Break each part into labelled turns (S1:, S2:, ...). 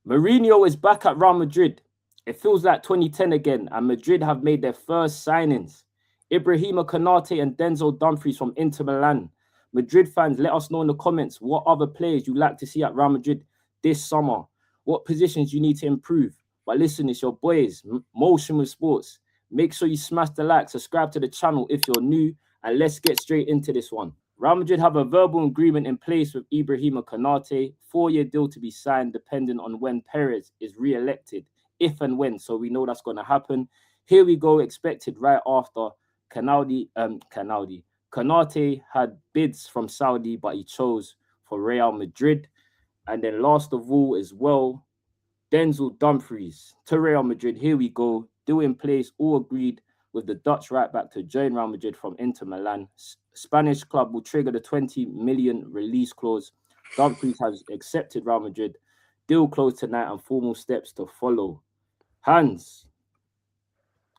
S1: Mourinho is back at Real Madrid. It feels like 2010 again, and Madrid have made their first signings. Ibrahima Konate and Denzel Dumfries from Inter Milan. Madrid fans, let us know in the comments what other players you like to see at Real Madrid this summer. What positions you need to improve. But listen, it's your boys, Motion with Sports. Make sure you smash the like, subscribe to the channel if you're new, and let's get straight into this one. Real Madrid have a verbal agreement in place with Ibrahima Konate, 4-year deal to be signed depending on when Perez is re-elected, if and when. So we know that's going to happen. Here we go, expected right after Konate had bids from Saudi, but he chose for Real Madrid. And then last of all as well, Denzel Dumfries to Real Madrid. Here we go. Deal in place, all agreed with the Dutch right back to join Real Madrid from Inter Milan. Spanish club will trigger the 20 million release clause. Dumfries has accepted Real Madrid. Deal closed tonight and formal steps to follow. Hans,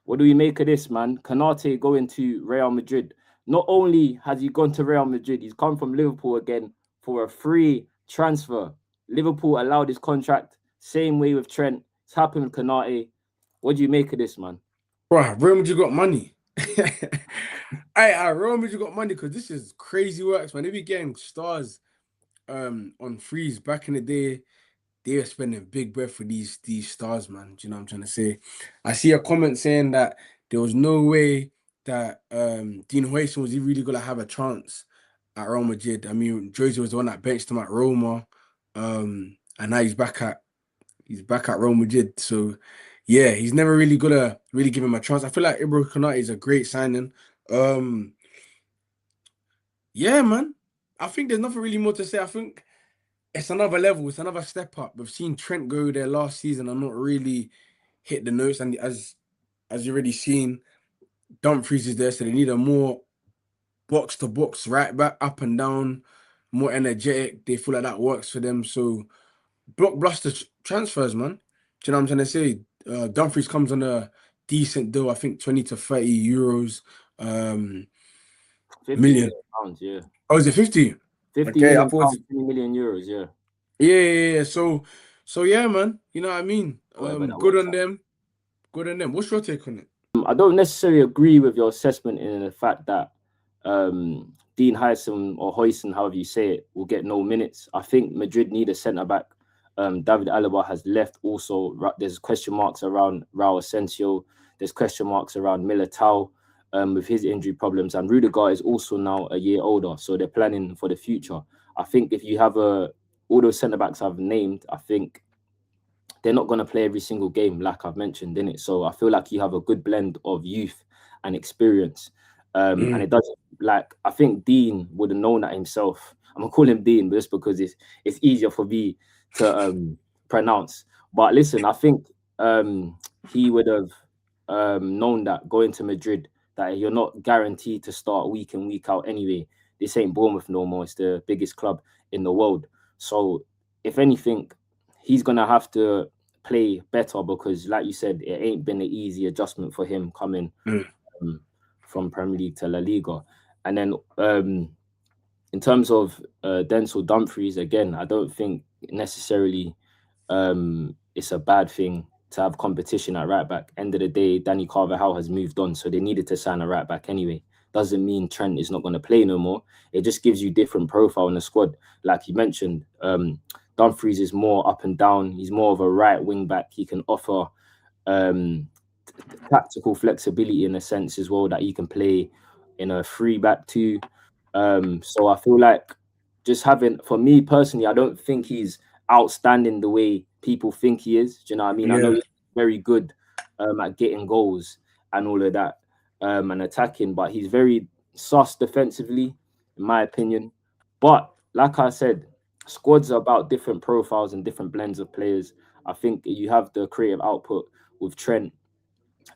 S1: what do we make of this, man? Konate going to Real Madrid. Not only has he gone to Real Madrid, he's come from Liverpool again for a free transfer. Liverpool allowed his contract. Same way with Trent. It's happened with Konate. What do you make of this, man?
S2: Bro, Real Madrid got money. Real Madrid got money because this is crazy works, man. They be getting stars on freeze back in the day. They were spending big bread for these stars, man. Do you know what I'm trying to say? I see a comment saying that there was no way that Dean Huijsen was really gonna have a chance at Real Madrid. I mean, Jose was the one that benched him at Roma, and now he's back at Real Madrid. So yeah, he's never really gonna really give him a chance. I feel like Ibrahim Konate is a great signing. Yeah, man. I think there's nothing really more to say. I think it's another level. It's another step up. We've seen Trent go there last season and not really hit the notes. And as you already seen, Dumfries is there, so they need a more box to box right back, up and down, more energetic. They feel like that works for them. So blockbuster transfers, man. Do you know what I'm trying to say? Dumfries comes on a decent deal. I think 20 to 30 euros.
S1: 50
S2: Million.
S1: million pounds, yeah.
S2: Oh, is it 50?
S1: 50
S2: Okay, I
S1: million
S2: thought.
S1: pounds, 20 million euros, yeah.
S2: Yeah. So yeah, man. You know what I mean?
S1: Whatever that
S2: Good
S1: works
S2: on
S1: out.
S2: them. Good on them. What's your take on it?
S1: I don't necessarily agree with your assessment in the fact that Dean Huijsen or Huijsen, however you say it, will get no minutes. I think Madrid need a centre back. David Alaba has left. Also, there's question marks around Raul Asensio. There's question marks around Militao with his injury problems, and Rudiger is also now a year older, so they're planning for the future. I think if you have all those centre backs I've named, I think they're not going to play every single game, like I've mentioned in it. So I feel like you have a good blend of youth and experience. And it doesn't, like, I think Dean would have known that himself. I'm gonna call him Dean just because it's easier for me to pronounce. But listen, I think he would have known that going to Madrid, that you're not guaranteed to start week in, week out anyway. This ain't Bournemouth no more. It's the biggest club in the world. So if anything, he's gonna have to play better because, like you said, it ain't been an easy adjustment for him coming
S2: Mm.
S1: from Premier League to La Liga. And then in terms of Denzel Dumfries, again, I don't think necessarily it's a bad thing to have competition at right back. End of the day, Danny Carvajal has moved on, so they needed to sign a right back anyway. Doesn't mean Trent is not going to play no more. It just gives you different profile in the squad. Like you mentioned, Dumfries is more up and down. He's more of a right wing back. He can offer um, tactical flexibility in a sense as well that he can play in a free back too. So I feel like just having, for me personally, I don't think he's outstanding the way people think he is. Do you know what I mean? I know
S2: Yeah.
S1: he's very good at getting goals and all of that and attacking, but he's very sus defensively, in my opinion. But like I said, squads are about different profiles and different blends of players. I think you have the creative output with Trent.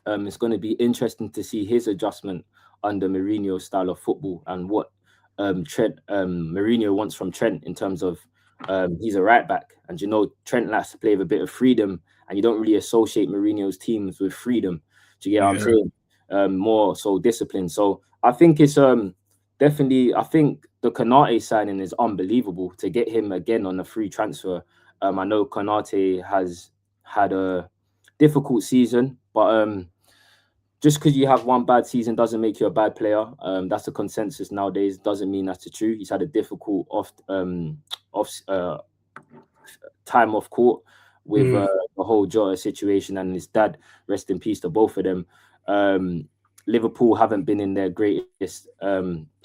S1: It's going to be interesting to see his adjustment under Mourinho's style of football and what Trent Mourinho wants from Trent in terms of he's a right back, and you know Trent likes to play with a bit of freedom, and you don't really associate Mourinho's teams with freedom. Do you get what I'm
S2: Yeah.
S1: saying? More so discipline. So I think it's definitely. I think the Konate signing is unbelievable to get him again on a free transfer I know Konate has had a difficult season, but just because you have one bad season doesn't make you a bad player. That's the consensus nowadays. Doesn't mean that's the truth. He's had a difficult off time off court with the whole Jota situation and his dad. Rest in peace to both of them. Liverpool haven't been in their greatest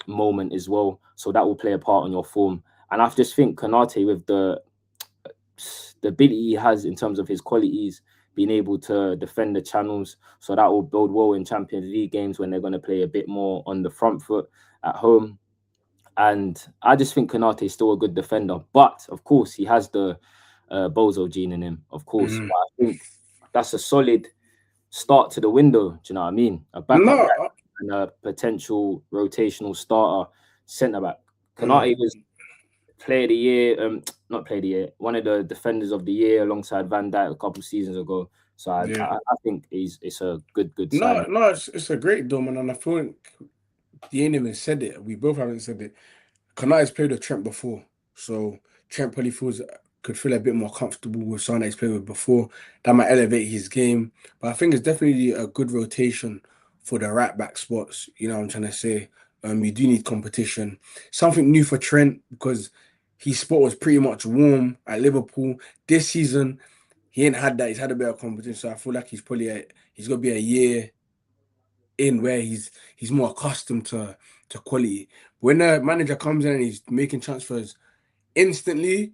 S1: moment as well, so that will play a part on your form. And I just think Konate, with the ability he has in terms of his qualities, being able to defend the channels, so that will bode well in Champions League games when they're going to play a bit more on the front foot at home. And I just think Konate is still a good defender, but of course he has the Bozo gene in him, of course. But I think that's a solid start to the window. Do you know what I mean? A backup
S2: No,
S1: and a potential rotational starter centre back. Konate was player of the year, not player of the year, one of the defenders of the year alongside Van Dijk a couple seasons ago. So I think it's a good sign.
S2: no, it's a great dome, and I think he ain't even said it. We both haven't said it. Kanate's played with Trent before, so Trent probably could feel a bit more comfortable with someone that he's played with before. That might elevate his game, but I think it's definitely a good rotation for the right back spots. You know what I'm trying to say? You do need competition, something new for Trent, because his spot was pretty much warm at Liverpool this season. He ain't had that. He's had a bit of competition, so I feel like he's probably he's gonna be a year in where he's more accustomed to quality. When the manager comes in and he's making transfers instantly,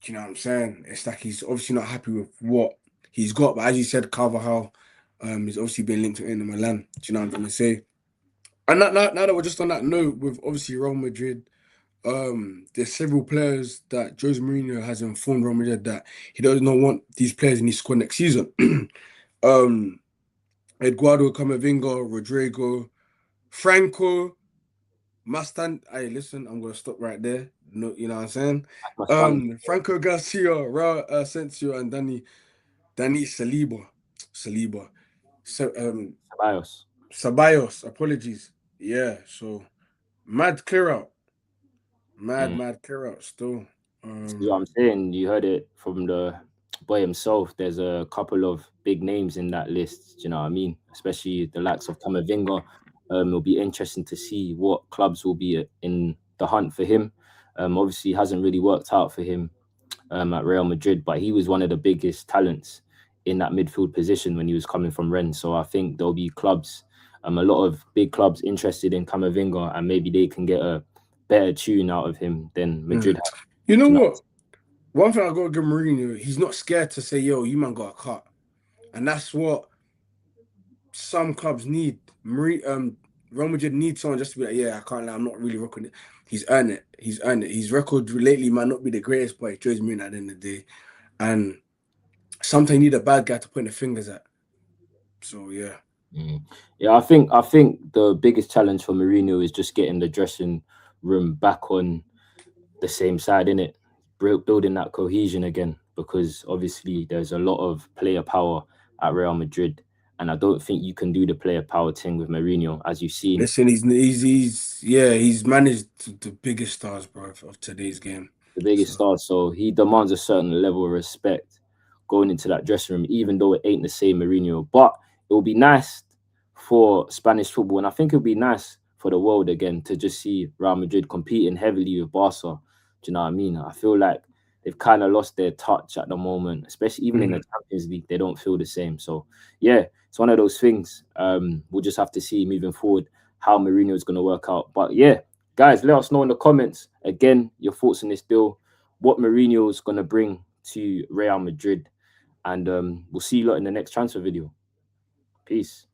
S2: do you know what I'm saying? It's like he's obviously not happy with what he's got. But as you said, Carvajal, he's obviously been linked to Inter Milan. Do you know what I'm trying to say? And now that we're just on that note with obviously Real Madrid, there's several players that Jose Mourinho has informed Real Madrid that he does not want these players in his squad next season. Eduardo Camavinga, Rodrigo, Franco, Hey, listen, I'm gonna stop right there. No, you know what I'm saying? Franco Garcia, Raul Asensio, and Danny Saliba. So Ceballos, apologies. Yeah, so mad clear out. Mad clear out still.
S1: See what I'm saying? You heard it from the boy himself. There's a couple of big names in that list. Do you know what I mean? Especially the likes of Camavinga. It'll be interesting to see what clubs will be in the hunt for him. Obviously, it hasn't really worked out for him at Real Madrid, but he was one of the biggest talents in that midfield position when he was coming from Rennes. So I think there'll be clubs, a lot of big clubs interested in Camavinga, and maybe they can get a better tune out of him than Madrid have.
S2: You know what? One thing I got to give Mourinho, he's not scared to say, yo, you man got a cut. And that's what some clubs need. Real Madrid needs someone just to be like, yeah, I can't lie, I'm not really rocking it. He's earned it. His record lately might not be the greatest, but it's Jose Mourinho at the end of the day. And sometimes you need a bad guy to point the fingers at. So, yeah.
S1: Yeah, I think the biggest challenge for Mourinho is just getting the dressing room back on the same side, innit? Building that cohesion again, because obviously there's a lot of player power at Real Madrid, and I don't think you can do the player power thing with Mourinho, as you've seen.
S2: Listen, he's managed the biggest stars, bro, of today's game.
S1: The biggest stars, so he demands a certain level of respect going into that dressing room, even though it ain't the same Mourinho. But it will be nice for Spanish football, and I think it'll be nice for the world again to just see Real Madrid competing heavily with Barca. Do you know what I mean? I feel like they've kind of lost their touch at the moment, especially even in the Champions League. They don't feel the same. So, yeah, it's one of those things. We'll just have to see moving forward how Mourinho is going to work out. But, yeah, guys, let us know in the comments, again, your thoughts on this deal, what Mourinho is going to bring to Real Madrid. And we'll see you lot in the next transfer video. Peace.